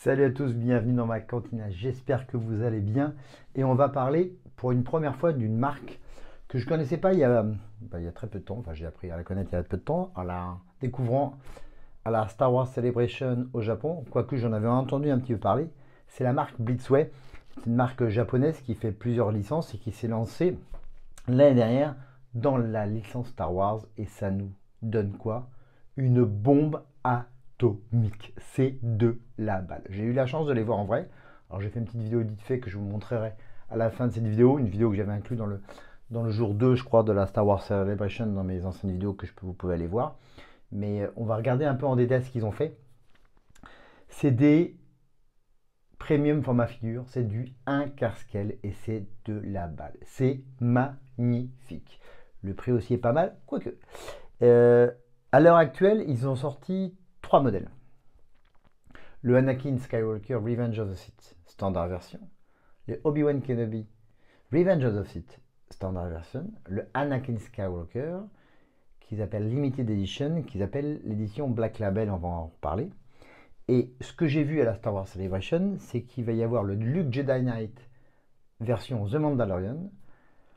Salut à tous, bienvenue dans ma cantine. J'espère que vous allez bien. Et on va parler pour une première fois d'une marque que je ne connaissais pas il y a très peu de temps. Enfin, j'ai appris à la connaître il y a peu de temps en la découvrant à la Star Wars Celebration au Japon. Quoique j'en avais entendu un petit peu parler. C'est la marque Blitzway. C'est une marque japonaise qui fait plusieurs licences et qui s'est lancée l'année dernière dans la licence Star Wars. Et ça nous donne quoi? Une bombe atomique. C'est de la balle. J'ai eu la chance de les voir en vrai. Alors j'ai fait une petite vidéo vite fait que je vous montrerai à la fin de cette vidéo. Une vidéo que j'avais inclue dans le jour 2, je crois, de la Star Wars Celebration dans mes anciennes vidéos que vous pouvez aller voir. Mais on va regarder un peu en détail ce qu'ils ont fait. C'est des premium format figure. C'est du 1 quart scale et c'est de la balle. C'est magnifique. Le prix aussi est pas mal, quoique. À l'heure actuelle, ils ont sorti 3 modèles. Le Anakin Skywalker Revenge of the Sith standard version, le Obi-Wan Kenobi Revenge of the Sith standard version, le Anakin Skywalker qu'ils appellent Limited Edition, qu'ils appellent l'édition Black Label, on va en reparler. Et ce que j'ai vu à la Star Wars Celebration, c'est qu'il va y avoir le Luke Jedi Knight version The Mandalorian,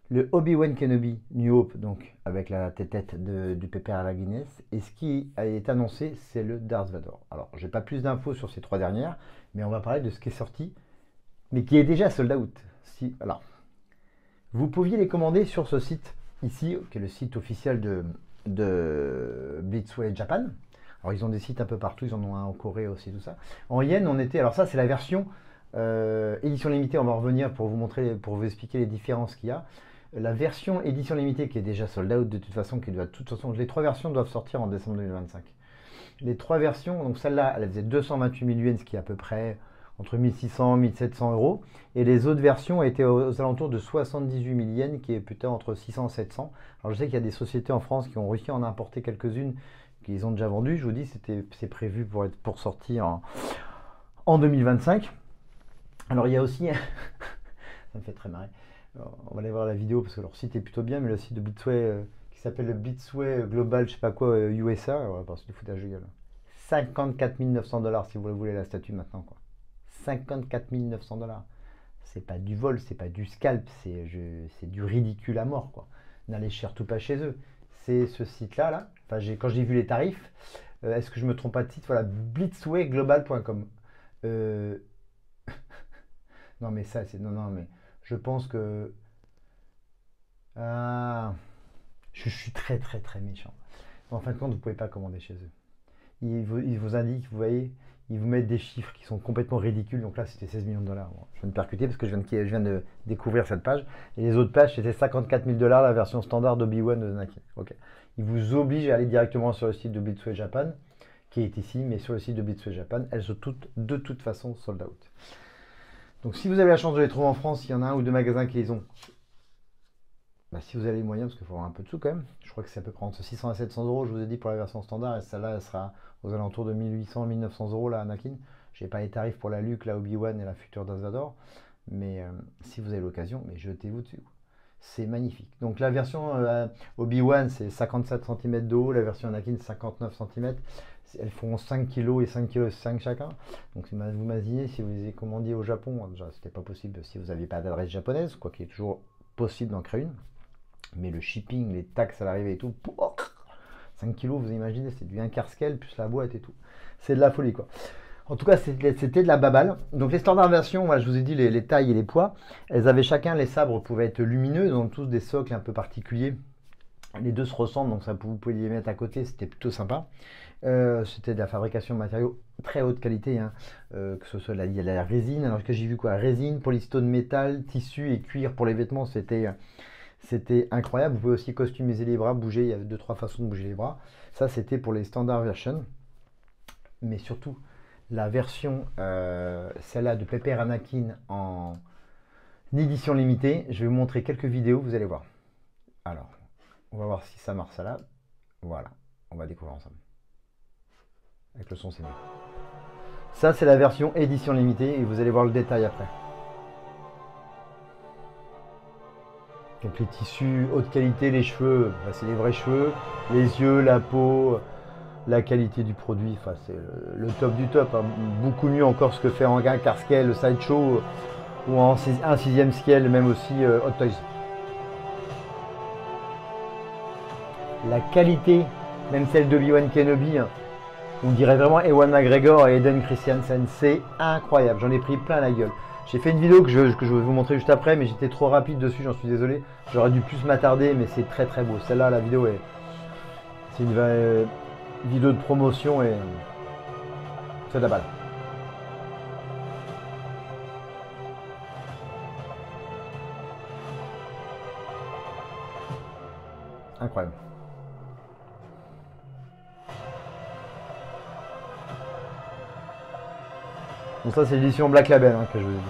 le Obi-Wan Kenobi New Hope, donc avec la tête du pépère à la Guinness. Et ce qui est annoncé, c'est le Darth Vader. Alors, j'ai pas plus d'infos sur ces 3 dernières, mais on va parler de ce qui est sorti, mais qui est déjà sold out. Alors, vous pouviez les commander sur ce site ici, qui est le site officiel de Blitzway Japan. Alors, ils ont des sites un peu partout, ils en ont un en Corée aussi, tout ça. En yen, on était. Alors, ça, c'est la version édition limitée. On va revenir pour vous montrer, pour vous expliquer les différences qu'il y a. La version édition limitée qui est déjà sold out de toute façon, les 3 versions doivent sortir en décembre 2025. Les 3 versions, donc celle-là, elle faisait 228 000 yens, ce qui est à peu près entre 1600 et 1700 euros. Et les autres versions étaient aux alentours de 78 000 yens, qui est plutôt entre 600 et 700. Alors je sais qu'il y a des sociétés en France qui ont réussi à en importer quelques-unes, qu'ils ont déjà vendues. Je vous dis, c'est prévu pour sortir en 2025. Alors il y a aussi, ça me fait très marrer. On va aller voir la vidéo parce que leur site est plutôt bien, mais le site de Blitzway qui s'appelle le Blitzway Global, je sais pas quoi, USA, on va voir, c'est du foutage de gueule. 54 900 $ si vous voulez la statue maintenant, quoi. 54 900 $. C'est pas du vol, c'est pas du scalp, c'est du ridicule à mort, quoi. N'allez surtout pas chez eux. C'est ce site-là, là. Enfin, quand j'ai vu les tarifs, est-ce que je me trompe pas de site? Voilà, blitzwayglobal.com. Non, mais ça, c'est. Non, mais. Je pense que. Ah, je suis très très très méchant. En fin de compte, vous ne pouvez pas commander chez eux. Ils vous indiquent, vous voyez, ils vous mettent des chiffres qui sont complètement ridicules. Donc là, c'était 16 millions de dollars. Bon, je viens de percuter parce que je viens de découvrir cette page. Et les autres pages, c'était 54 000 $ la version standard d'Obi-Wan de Anakin. Ok. Ils vous obligent à aller directement sur le site de Blitzway Japan, qui est ici, mais sur le site de Blitzway Japan, elles sont toutes de toute façon sold out. Donc si vous avez la chance de les trouver en France, il y en a un ou deux magasins qui les ont. Bah, si vous avez les moyens, parce qu'il faut avoir un peu de sous quand même. Je crois que c'est à peu près entre 600 et 700 euros, je vous ai dit, pour la version standard. Et celle-là, elle sera aux alentours de 1800 et 1900 euros, la Anakin. Je n'ai pas les tarifs pour la Luke, la Obi-Wan et la future Darth Vader. Mais si vous avez l'occasion, mais jetez-vous dessus. C'est magnifique. Donc la version Obi-Wan, c'est 57 cm de haut. La version Anakin, 59 cm. Elles font 5 kg et 5 kg 5 chacun. Donc vous imaginez si vous les commandiez au Japon, déjà c'était pas possible si vous n'aviez pas d'adresse japonaise, quoi qu'il est toujours possible d'en créer une. Mais le shipping, les taxes à l'arrivée et tout, 5 kg, vous imaginez, c'est du 1 quart scale plus la boîte et tout. C'est de la folie, quoi. En tout cas, c'était de la baballe. Donc les standards versions, voilà, je vous ai dit les tailles et les poids. Elles avaient chacun, les sabres pouvaient être lumineux, ils ont tous des socles un peu particuliers. Les deux se ressemblent, donc ça, vous pouvez les mettre à côté, c'était plutôt sympa. C'était de la fabrication de matériaux très haute qualité, hein. Que ce soit la résine. Alors que j'ai vu quoi? Résine, polystone métal, tissu et cuir pour les vêtements, c'était incroyable. Vous pouvez aussi customiser les bras, bouger. Il y avait 2-3 façons de bouger les bras. Ça, c'était pour les standard versions. Mais surtout, la version, celle-là de Pepper Anakin en édition limitée. Je vais vous montrer quelques vidéos, vous allez voir. Alors, on va voir si ça marche ça là. Voilà, on va découvrir ensemble. Avec le son, c'est mieux. Ça, c'est la version édition limitée et vous allez voir le détail après. Donc les tissus haute qualité, les cheveux, bah, c'est les vrais cheveux, les yeux, la peau, La qualité du produit, enfin, c'est le top du top, hein. Beaucoup mieux encore ce que fait en gain Carscale, Sideshow ou en un sixième scale, même aussi Hot Toys. La qualité, même celle d'Obi-Wan Kenobi, hein, on dirait vraiment Ewan McGregor et Eden Christiansen, c'est incroyable, j'en ai pris plein la gueule. J'ai fait une vidéo que je vais vous montrer juste après, mais j'étais trop rapide dessus, j'en suis désolé. J'aurais dû plus m'attarder, mais c'est très très beau. Celle-là, la vidéo est... C'est une vidéo de promotion et c'est de la balle. Incroyable. Donc ça c'est l'édition Black Label hein, que je vous ai dit.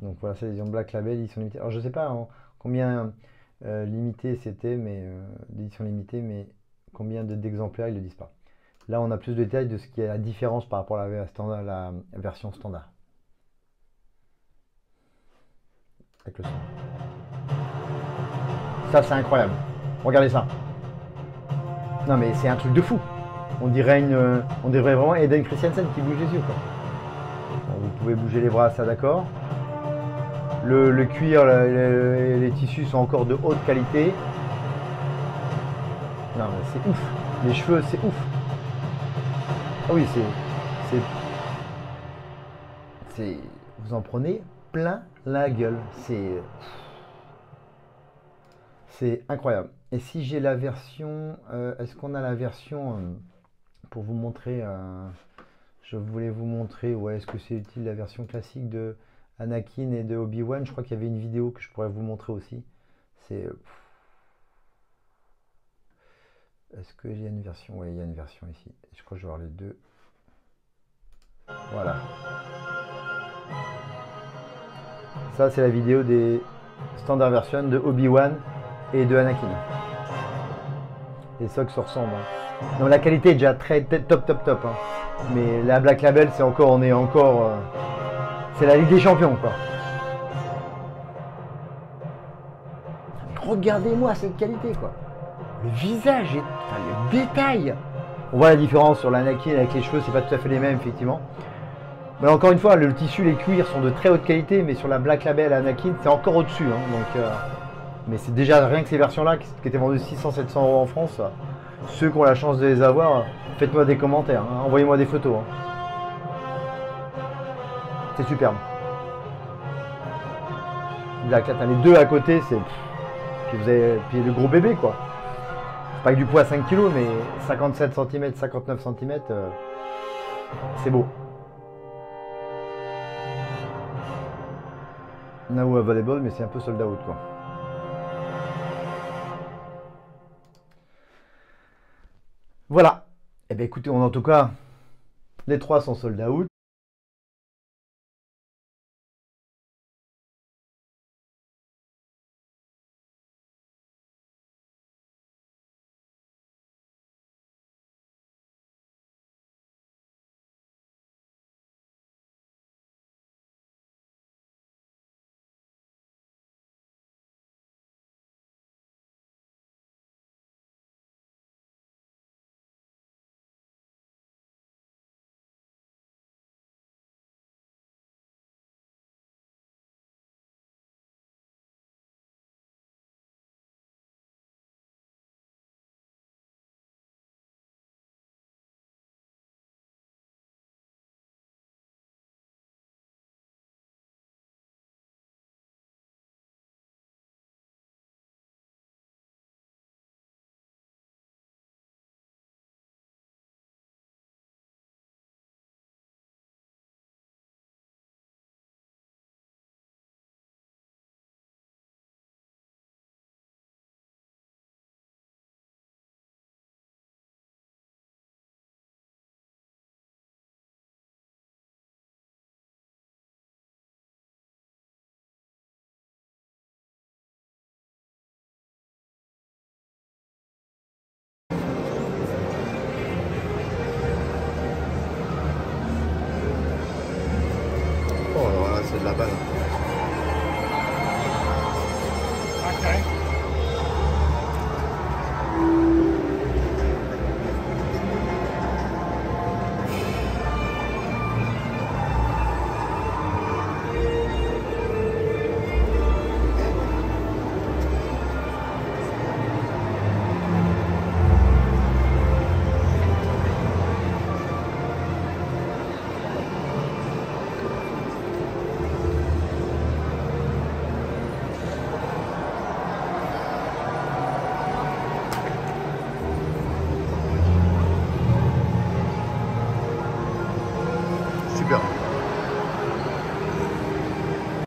Donc voilà, c'est l'édition Black Label, édition limitée. Alors je sais pas hein, combien limité c'était, mais d'édition limitée, mais combien d'exemplaires ils ne le disent pas. Là on a plus de détails de ce qui est la différence par rapport à la version standard. Avec le son. Ça c'est incroyable. Regardez ça. Non mais c'est un truc de fou. On dirait vraiment Eden Christiansen qui bouge les yeux quoi. Bon, vous pouvez bouger les bras, ça d'accord. Le cuir, les tissus sont encore de haute qualité. Non mais c'est ouf. Les cheveux c'est ouf. Ah oui c'est vous en prenez plein la gueule. C'est incroyable. Et si j'ai la version, est-ce qu'on a la version pour vous montrer, je voulais vous montrer, ouais, est-ce que c'est utile la version classique de Anakin et de Obi-Wan? Je crois qu'il y avait une vidéo que je pourrais vous montrer aussi. C'est, est-ce que j'ai une version? Oui, il y a une version ici. Je crois que je vais avoir les deux. Voilà. Ça, c'est la vidéo des standard version de Obi-Wan et de Anakin. Les socks se ressemblent. Hein. Donc la qualité est déjà très top. Hein. Mais la Black Label, c'est encore, on est encore, c'est la Ligue des Champions quoi. Regardez-moi cette qualité quoi. Le visage, enfin, le détail. On voit la différence sur l'Anakin avec les cheveux, c'est pas tout à fait les mêmes effectivement. Mais encore une fois, le tissu, les cuirs sont de très haute qualité, mais sur la Black Label Anakin, c'est encore au-dessus. Hein, donc, mais c'est déjà rien que ces versions-là qui étaient vendues 600-700 € en France. Ceux qui ont la chance de les avoir, faites-moi des commentaires, hein, envoyez-moi des photos. Hein. C'est superbe. Là, les deux à côté, c'est... Puis le gros bébé, quoi. C'est pas que du poids à 5 kg, mais 57 cm, 59 cm, c'est beau. Now available, mais c'est un peu sold out, quoi. Voilà. Eh bien, écoutez, en tout cas, les trois sont sold out.